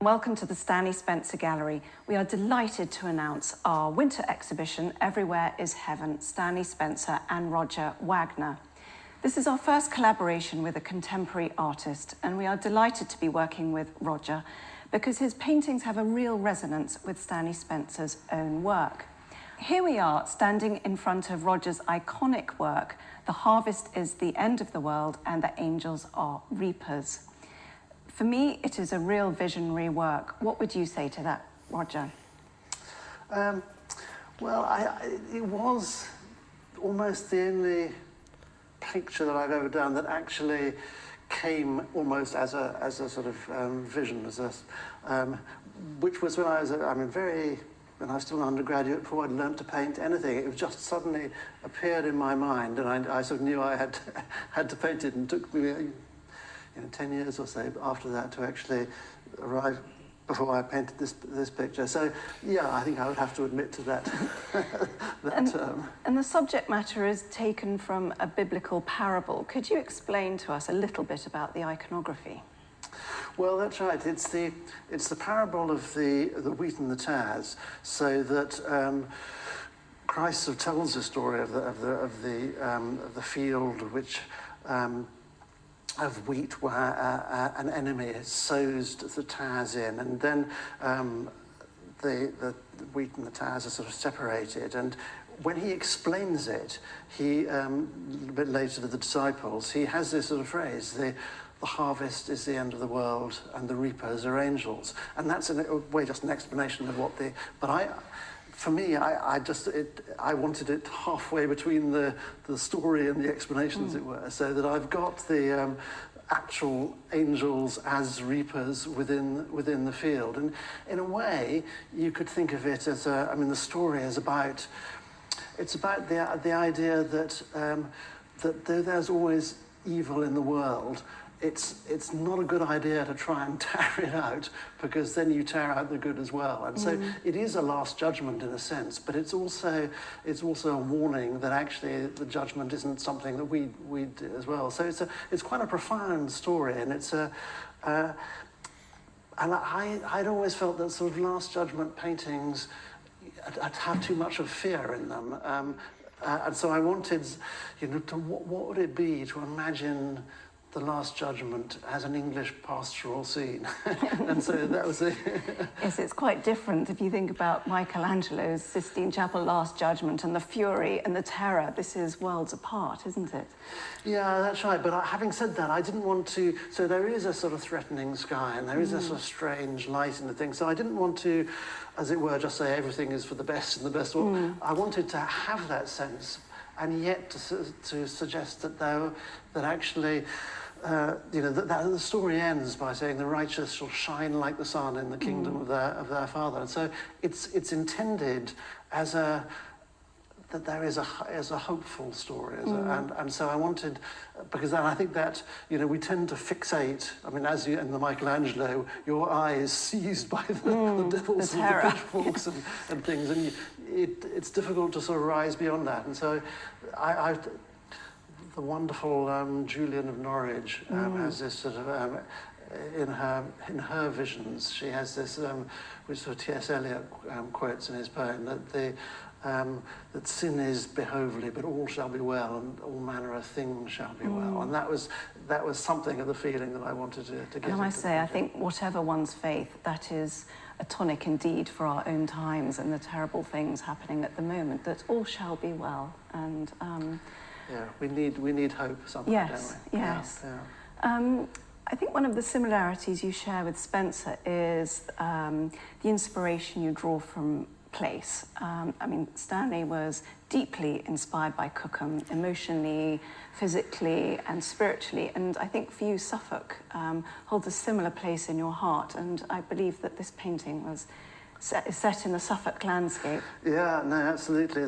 welcome to the Stanley Spencer Gallery. We are delighted to announce our winter exhibition, Everywhere is Heaven, Stanley Spencer and Roger Wagner. This is our first collaboration with a contemporary artist, and we are delighted to be working with Roger because his paintings have a real resonance with Stanley Spencer's own work. Here we are, standing in front of Roger's iconic work, The Harvest is the End of the World and the Angels are Reapers. For me, it is a real visionary work. What would you say to that, Roger? It was almost the only picture that I've ever done that actually came almost as a sort of vision, which was when I was, when I was still an undergraduate, before I'd learnt to paint anything. It was just suddenly appeared in my mind, and I sort of knew I had to paint it, and it took me 10 years or so after that to actually arrive before I painted this picture. So, yeah, I think I would have to admit to that, term. And the subject matter is taken from a biblical parable. Could you explain to us a little bit about the iconography? Well, that's right. It's the parable of the wheat and the tares, so that Christ sort of tells the story of the field which of wheat where an enemy sows the tares in, and then the wheat and the tares are sort of separated. And when he explains it, he a bit later to the disciples, he has this sort of phrase: the harvest is the end of the world, and the reapers are angels. And that's in a way just an explanation of what the. But for me, I wanted it halfway between the story and the explanation, as it were, so that I've got the actual angels as reapers within the field. And in a way, you could think of it as the story is about. It's about the idea that that though there's always evil in the world, it's not a good idea to try and tear it out, because then you tear out the good as well. And so it is a last judgment in a sense, but it's also a warning that actually the judgment isn't something that we do as well. So it's quite a profound story, and it's and I'd always felt that sort of last judgment paintings I'd have too much of fear in them, and so I wanted, what would it be to imagine the Last Judgment as an English pastoral scene? And so that was it. Yes, it's quite different if you think about Michelangelo's Sistine Chapel Last Judgment and the fury and the terror. This is worlds apart, isn't it? Yeah, that's right. But having said that, I didn't want to. So there is a sort of threatening sky, and there is a sort of strange light in the thing. So I didn't want to, as it were, just say everything is for the best and the best. I wanted to have that sense, and yet to suggest that actually. That the story ends by saying the righteous shall shine like the sun in the kingdom of their Father, and so it's intended as that there is a hopeful story, and so I wanted, because then I think that we tend to fixate. I mean, as in the Michelangelo, your eye is seized by the devils and the pitchforks and things, and it's difficult to sort of rise beyond that, and so the wonderful Julian of Norwich has this sort of in her visions. She has this, which sort of T.S. Eliot quotes in his poem, that sin is behovely, but all shall be well, and all manner of things shall be well. And that was something of the feeling that I wanted to get. And I must say, I think whatever one's faith, that is a tonic indeed for our own times and the terrible things happening at the moment. That all shall be well, and. Yeah, we need hope somewhere, don't we? Yes. Yeah. I think one of the similarities you share with Spencer is the inspiration you draw from place. Stanley was deeply inspired by Cookham, emotionally, physically, and spiritually. And I think for you, Suffolk holds a similar place in your heart. And I believe that this painting was set in the Suffolk landscape. Yeah, no, absolutely.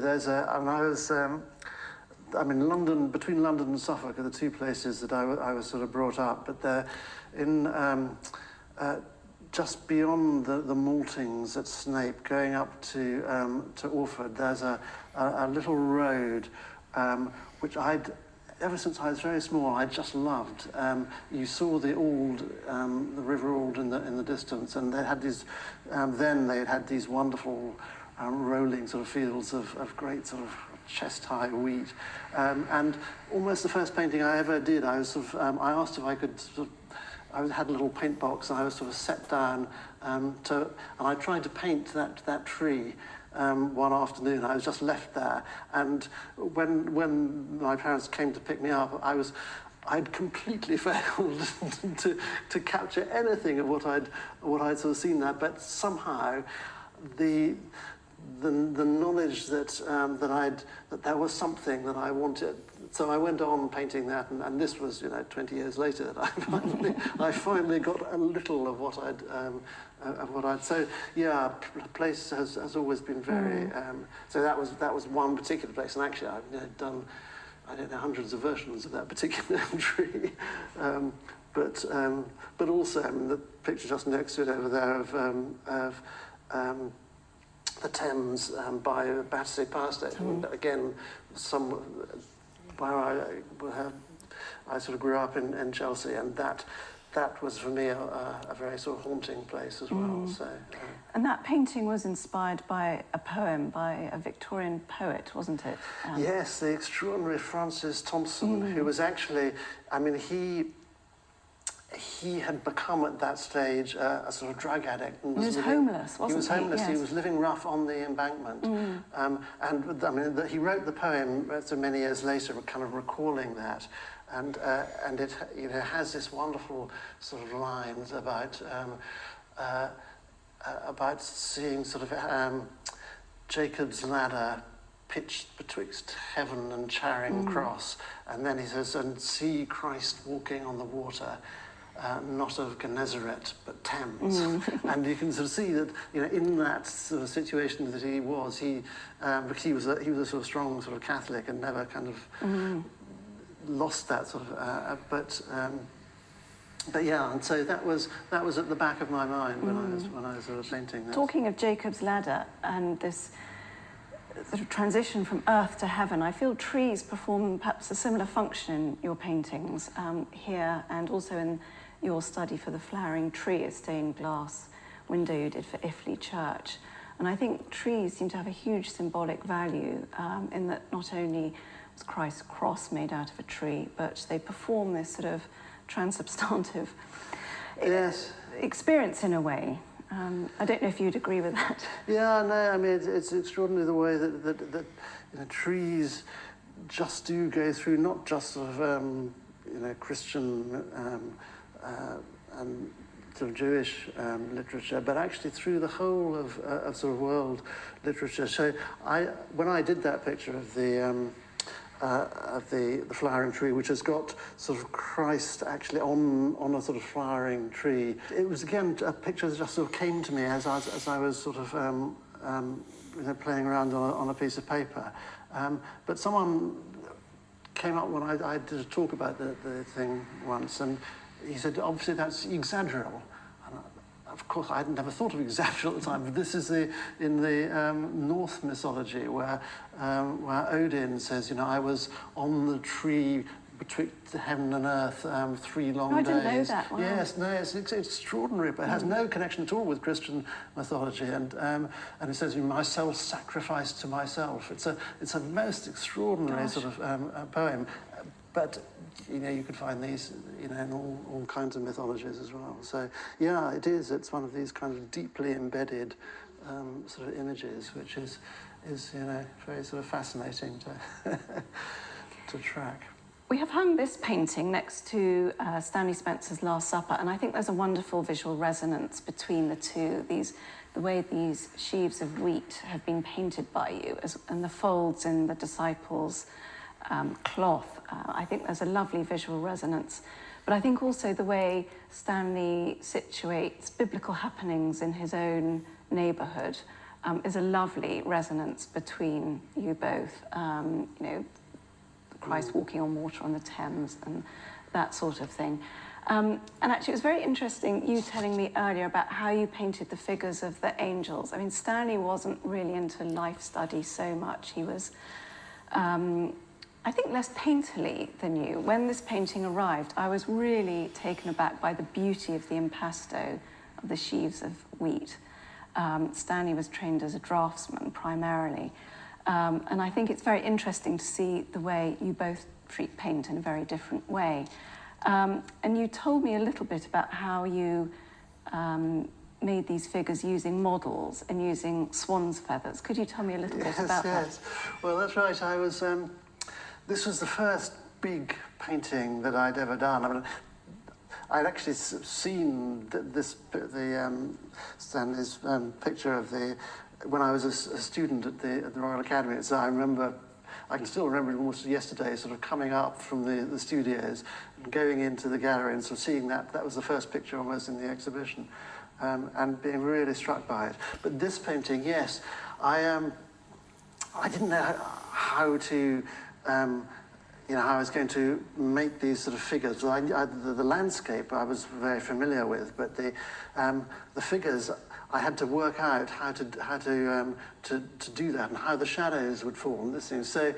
London, between London and Suffolk are the two places that I was sort of brought up, but they're in just beyond the maltings at Snape, going up to Orford. There's a little road which I'd ever since I was very small, I just loved. You saw the River Ald in the distance, and they had these. Then they had these wonderful rolling sort of fields of great sort of chest-high wheat, and almost the first painting I ever did, I was sort of. I asked if I could sort of. I had a little paint box, and I was sort of set down and I tried to paint that tree. One afternoon, I was just left there, and when my parents came to pick me up, I'd completely failed to capture anything of what I'd sort of seen there. But somehow, the knowledge that there was something that I wanted. So I went on painting that, and this was 20 years later that I finally got a little of what I'd. So yeah, place has always been very. So that was one particular place, and actually I've done, I don't know, hundreds of versions of that particular tree. But also, I mean, the picture just next to it over there of the Thames by Battersea Power Station. Again, where I sort of grew up in Chelsea, and that was for me a very sort of haunting place as well. So, and that painting was inspired by a poem by a Victorian poet, wasn't it? Yes, the extraordinary Francis Thompson, who was actually, I mean, he had become at that stage a sort of drug addict. And he was homeless, wasn't he? He was homeless. Yes. He was living rough on the embankment. And I mean, he wrote the poem so many years later, kind of recalling that. And it has this wonderful sort of lines about seeing sort of Jacob's ladder pitched betwixt heaven and Charing Cross, and then he says, and see Christ walking on the water. Not of Gennesaret, but Thames. And you can sort of see that, in that sort of situation that he was, because he was a sort of strong sort of Catholic and never kind of lost that sort of. But yeah, and so that was at the back of my mind when I was sort of painting this. Talking of Jacob's ladder and this sort of transition from earth to heaven, I feel trees perform perhaps a similar function in your paintings here, and also in your study for the flowering tree, a stained glass window you did for Iffley Church. And I think trees seem to have a huge symbolic value in that not only was Christ's cross made out of a tree, but they perform this sort of transubstantive experience in a way. I don't know if you'd agree with that. Yeah, no, I mean, it's extraordinary the way that trees just do go through not just sort of, Christian and sort of Jewish literature, but actually through the whole of sort of world literature. So when I did that picture of the flowering tree, which has got sort of Christ actually on a sort of flowering tree. It was again a picture that just sort of came to me as I was sort of playing around on a piece of paper. But someone came up when I did a talk about the thing once, and he said, obviously that's exaggeral. Of course, I had never thought of exaggeral at the time, but this is in the Norse mythology where Odin says, I was on the tree betwixt heaven and earth 3 long days. I didn't know that. Wow. Yes, no, it's extraordinary, but it has no connection at all with Christian mythology. And it says, myself sacrificed to myself. It's a most extraordinary sort of poem. But you could find these, in all kinds of mythologies as well. So yeah, it is. It's one of these kind of deeply embedded sort of images, which is very sort of fascinating to track. We have hung this painting next to Stanley Spencer's Last Supper, and I think there's a wonderful visual resonance between the two. The way these sheaves of wheat have been painted by you, and the folds in the disciples' cloth. I think there's a lovely visual resonance. But I think also the way Stanley situates biblical happenings in his own neighbourhood is a lovely resonance between you both. Christ walking on water on the Thames and that sort of thing. And actually, it was very interesting you telling me earlier about how you painted the figures of the angels. I mean, Stanley wasn't really into life study so much. He was I think less painterly than you. When this painting arrived, I was really taken aback by the beauty of the impasto of the sheaves of wheat. Stanley was trained as a draftsman primarily. And I think it's very interesting to see the way you both treat paint in a very different way. And you told me a little bit about how you made these figures using models and using swan's feathers. Could you tell me a little bit about that? Yes, well, that's right. I was, this was the first big painting that I'd ever done. I mean, I'd actually seen Stanley's picture of when I was a student at the Royal Academy. So I can still remember it almost yesterday, sort of coming up from the studios and going into the gallery and sort of seeing that. That was the first picture almost in the exhibition, and being really struck by it. But this painting, yes, I didn't know how to, how I was going to make these sort of figures. The landscape I was very familiar with, but the figures, I had to work out how to do that and how the shadows would fall and this thing. So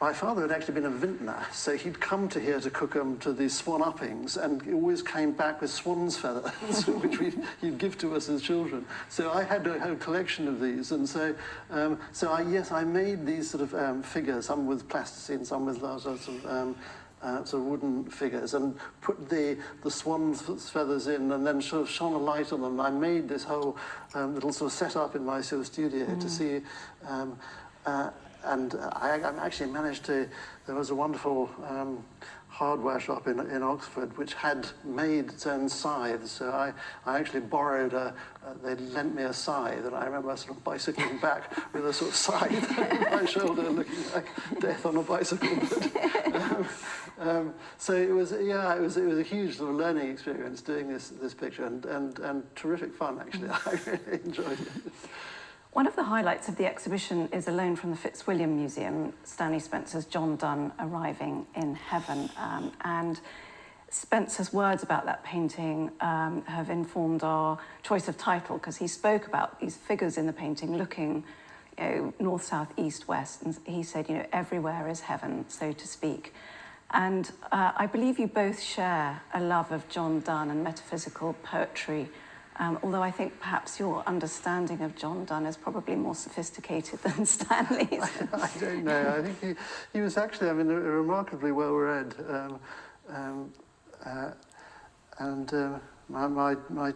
my father had actually been a vintner, so he'd come to Cookham to these swan uppings, and he always came back with swan's feathers, which he'd give to us as children. So I had a whole collection of these, and so I made these sort of figures, some with plasticine, some with sort of wooden figures, and put the swan's feathers in, and then sort of shone a light on them. I made this whole little sort of setup in my sort of studio to see, and I actually managed to. There was a wonderful hardware shop in Oxford which had made its own scythes. So I actually borrowed they lent me a scythe, and I remember sort of bicycling back with a sort of scythe on my shoulder, looking like death on a bicycle. But, so it was a huge sort of learning experience doing this picture, and terrific fun actually. I really enjoyed it. One of the highlights of the exhibition is a loan from the Fitzwilliam Museum, Stanley Spencer's John Donne arriving in heaven. And Spencer's words about that painting have informed our choice of title, because he spoke about these figures in the painting looking, north, south, east, west. And he said, everywhere is heaven, so to speak. And I believe you both share a love of John Donne and metaphysical poetry. Although I think perhaps your understanding of John Donne is probably more sophisticated than Stanley's. I don't know. I think he was actually, remarkably well-read. My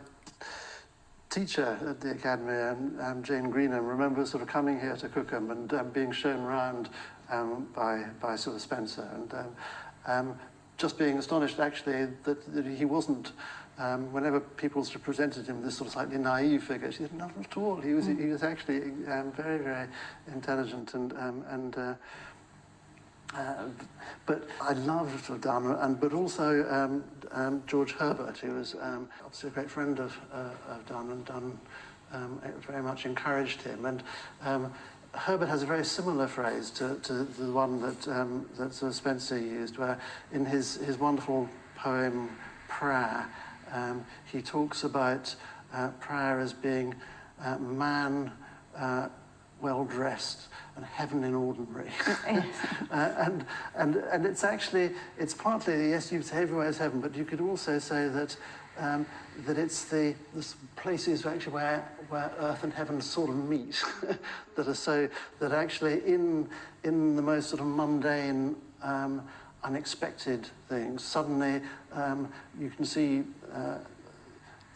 teacher at the Academy, Jane Greenham, remember sort of coming here to Cookham and being shown around by sort of Spencer, and just being astonished actually that he wasn't. Whenever people sort of presented him this sort of slightly naive figure, she said, not at all. He was actually very, very intelligent, but I loved Donne, but also George Herbert, who was obviously a great friend of Donne, and Donne very much encouraged him. And Herbert has a very similar phrase to the one that sort of Spencer used, where in his wonderful poem Prayer, he talks about prayer as being man well-dressed and heaven in ordinary. and it's partly, yes, you say everywhere is heaven, but you could also say that it's this places actually where earth and heaven sort of meet, that actually in the most sort of mundane, unexpected things, suddenly you can see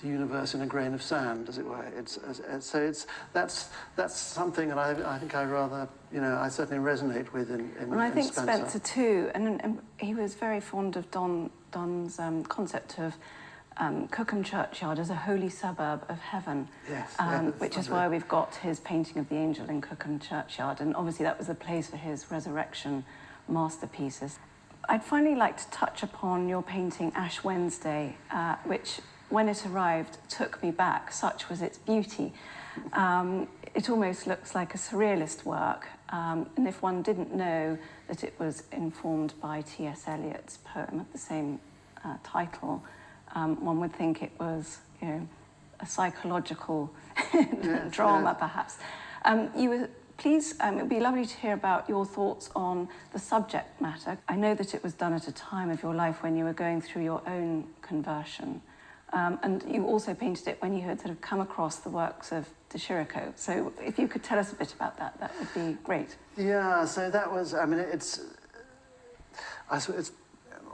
the universe in a grain of sand, as it were. That's something that I think I rather, I certainly resonate with in And I think Spencer too, and he was very fond of Donne's concept of Cookham churchyard as a holy suburb of heaven, yes, which is why we've got his painting of the angel in Cookham churchyard, and obviously that was the place for his resurrection masterpieces. I'd finally like to touch upon your painting Ash Wednesday, which, when it arrived, took me back. Such was its beauty. It almost looks like a surrealist work, and if one didn't know that it was informed by T.S. Eliot's poem of the same title, one would think it was, a psychological drama, perhaps. You were Please, it would be lovely to hear about your thoughts on the subject matter. I know that it was done at a time of your life when you were going through your own conversion. And you also painted it when you had sort of come across the works of de Chirico. So if you could tell us a bit about that, that would be great. Yeah, so that was, I mean, it's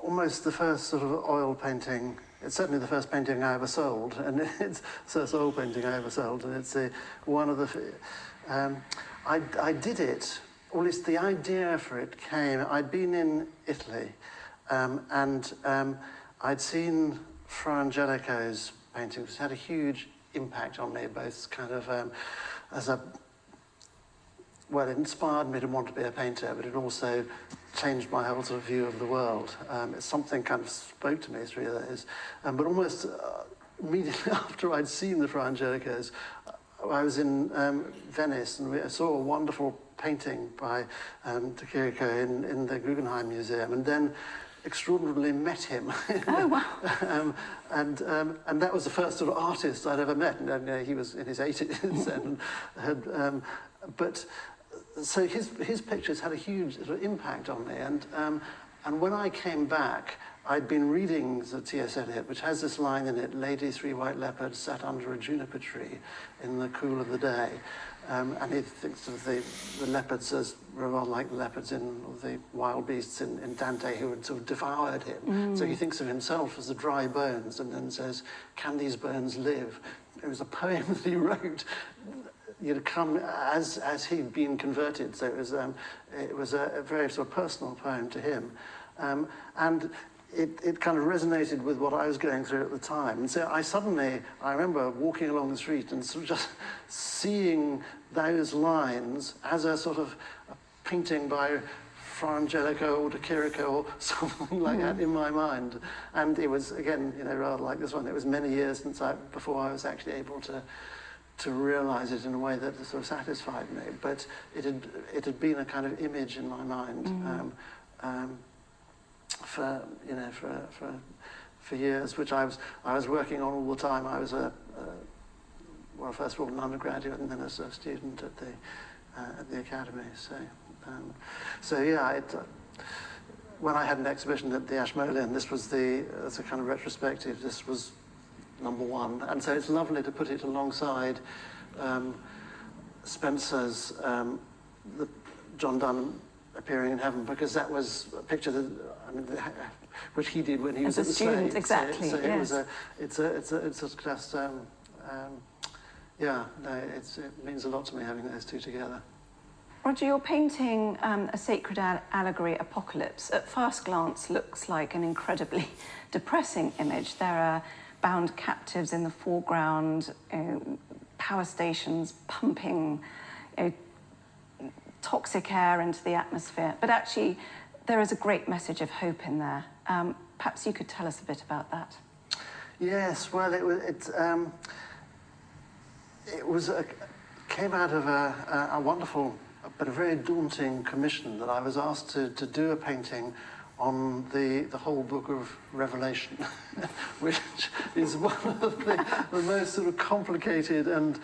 almost the first sort of oil painting. It's certainly the first painting I ever sold, and it's the first oil painting I ever sold, and it's one of the... I did it, or at least the idea for it came, I'd been in Italy, and I'd seen Fra Angelico's paintings. It had a huge impact on me, both kind of well, it inspired me to want to be a painter, but it also changed my whole sort of view of the world. It's something kind of spoke to me through those. But almost immediately after I'd seen the Fra Angelicos, I was in Venice, and I saw a wonderful painting by de Chirico in the Guggenheim Museum, and then extraordinarily met him. Oh, wow. And that was the first sort of artist I'd ever met, and he was in his 80s. But so his pictures had a huge sort of impact on me, and when I came back, I'd been reading the T.S. Eliot, which has this line in it: "Lady, three white leopards sat under a juniper tree in the cool of the day." And he thinks of the leopards as rather like the leopards in the wild beasts in Dante, who had sort of devoured him. So he thinks of himself as the dry bones, and then says, "Can these bones live?" It was a poem that he wrote, come as he'd been converted. So it was a very sort of personal poem to him, and it kind of resonated with what I was going through at the time. And so I remember walking along the street and sort of just seeing those lines as a sort of a painting by Fra Angelico or de Chirico or something like that in my mind. And it was, again, rather like this one, it was many years before I was actually able to realize it in a way that sort of satisfied me. But it had been a kind of image in my mind for years, which I was working on all the time. I was well, first of all an undergraduate, and then as a student at the academy. So yeah, when I had an exhibition at the Ashmolean, this was as a kind of retrospective. This was number one, and so it's lovely to put it alongside Spencer's the John Donne appearing in heaven, because that was a picture that which he did when he was as a student, Slade. exactly. So yes. it's just it means a lot to me having those two together. Roger, you're painting a sacred allegory, Apocalypse. At first glance, looks like an incredibly depressing image. There are bound captives in the foreground, power stations pumping toxic air into the atmosphere. But actually, there is a great message of hope in there. Perhaps you could tell us a bit about that. Yes, well, came out of a wonderful but a very daunting commission that I was asked to do a painting on the whole book of Revelation, which is one of the most sort of complicated and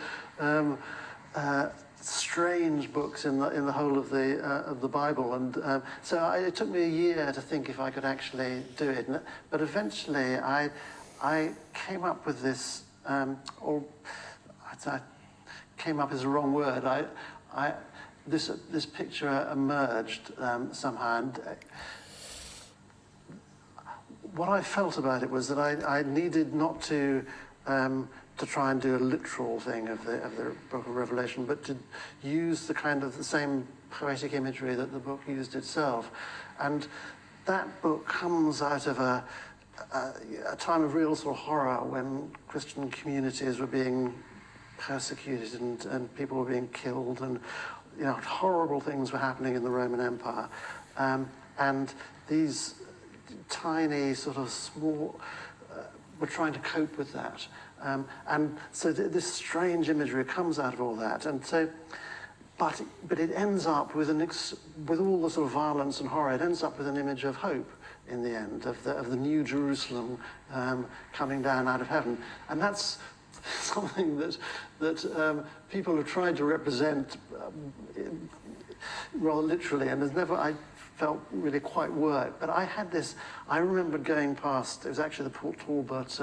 strange books in the whole of the Bible, and so it took me a year to think if I could actually do it. But eventually, I came up with this, or I came up is the wrong word. This picture emerged somehow, and what I felt about it was that I needed not to try and do a literal thing of the Book of Revelation, but to use the same poetic imagery that the book used itself. And that book comes out of a time of real sort of horror when Christian communities were being persecuted and people were being killed, and horrible things were happening in the Roman Empire. And these tiny sort of small were trying to cope with that. And so this strange imagery comes out of all that. And so, but it ends up with all the sort of violence and horror, it ends up with an image of hope in the end, of the new Jerusalem coming down out of heaven. And that's something that people have tried to represent rather literally, and has never, I felt, really quite worked. But I had this, I remember going past, it was actually the Port Talbot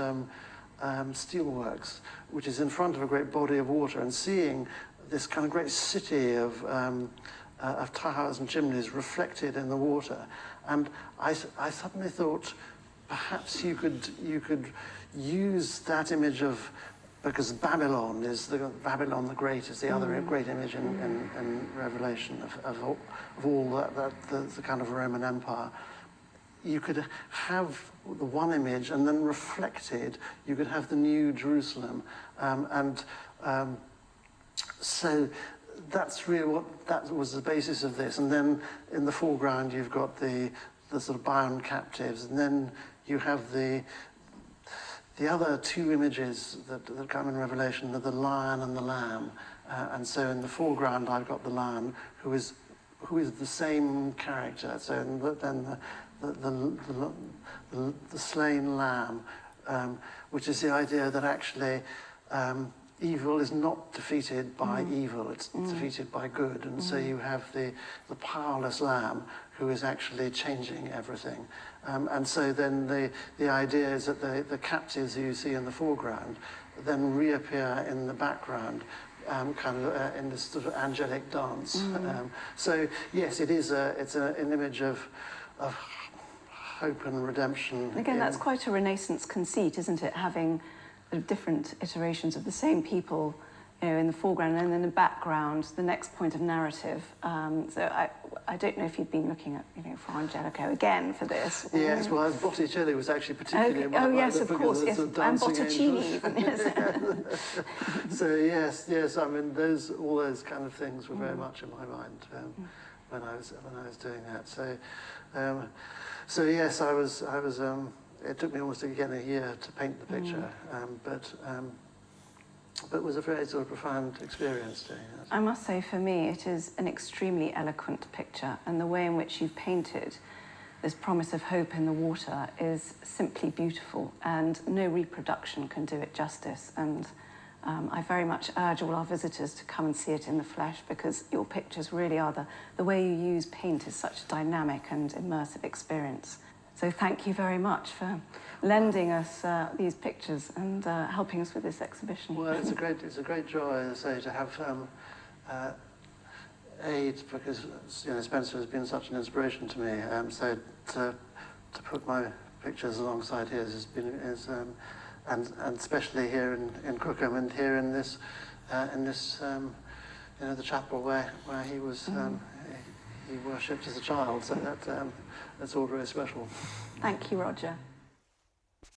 steelworks, which is in front of a great body of water, and seeing this kind of great city of towers and chimneys reflected in the water. And I suddenly thought, perhaps you could use that image of, because Babylon the Great is the other great image in Revelation of all the kind of Roman Empire. You could have the one image, and then reflected, you could have the New Jerusalem, so that's really that was the basis of this. And then in the foreground you've got the sort of bound captives, and then you have the other two images that come in Revelation are the lion and the lamb. And so in the foreground I've got the lion, who is the same character. So then the slain lamb, which is the idea that actually evil is not defeated by evil, it's defeated by good. And so you have the powerless lamb who is actually changing everything. And so then the idea is that the captives who you see in the foreground then reappear in the background, kind of in this sort of angelic dance. So yes, it's an image of hope and redemption. Again, that's quite a Renaissance conceit, isn't it? Having different iterations of the same people, in the foreground, and then in the background, the next point of narrative. So I don't know if you've been looking at, for Angelico again for this. Yes, well, Botticelli was actually particularly... Okay. Yes, of course, yes, and Botticini even, yes. So yes, I mean, all those kind of things were very much in my mind when I was doing that. So yes, I was. It took me almost again a year to paint the picture, but it was a very sort of profound experience doing it. I must say, for me, it is an extremely eloquent picture, and the way in which you've painted this promise of hope in the water is simply beautiful, and no reproduction can do it justice. And I very much urge all our visitors to come and see it in the flesh, because your pictures really are the way you use paint is such a dynamic and immersive experience. So thank you very much for lending us these pictures and helping us with this exhibition. Well, it's a great joy, as I say, to have aid, because Spencer has been such an inspiration to me. So to put my pictures alongside his and especially here in Cookham, and here in this the chapel where he was he worshipped as a child. So that's all very special. Thank you, Roger.